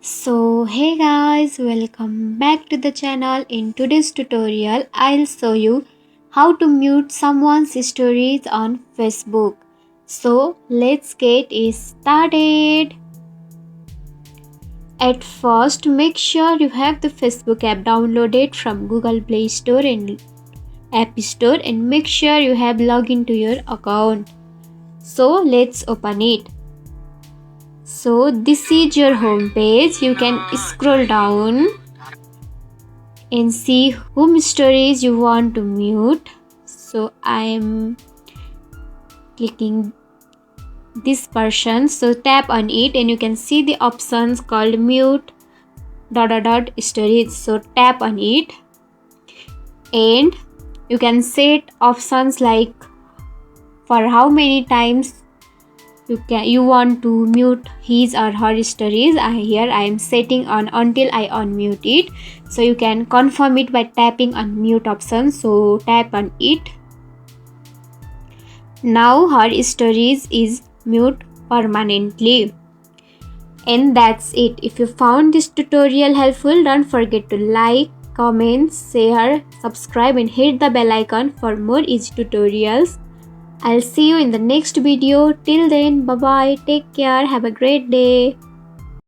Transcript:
So hey guys, welcome back to the channel. In today's tutorial I'll show you how to mute someone's stories on Facebook. So let's get it started. At first, make sure you have the Facebook app downloaded from Google Play Store and App Store, and make sure you have logged into your account. So let's open it. So this is your home page. You can scroll down and see whom stories you want to mute. So I am clicking this person. So tap on it and you can see the options called mute stories. So tap on it and you can set options like for how many times you want to mute his or her stories. Here I am setting on until I unmute it. So you can confirm it by tapping on mute option. So tap on it. Now her stories is mute permanently. And that's it. If you found this tutorial helpful, don't forget to like, comment, share, subscribe and hit the bell icon for more easy tutorials. I'll see you in the next video. Till then, bye bye. Take care. Have a great day.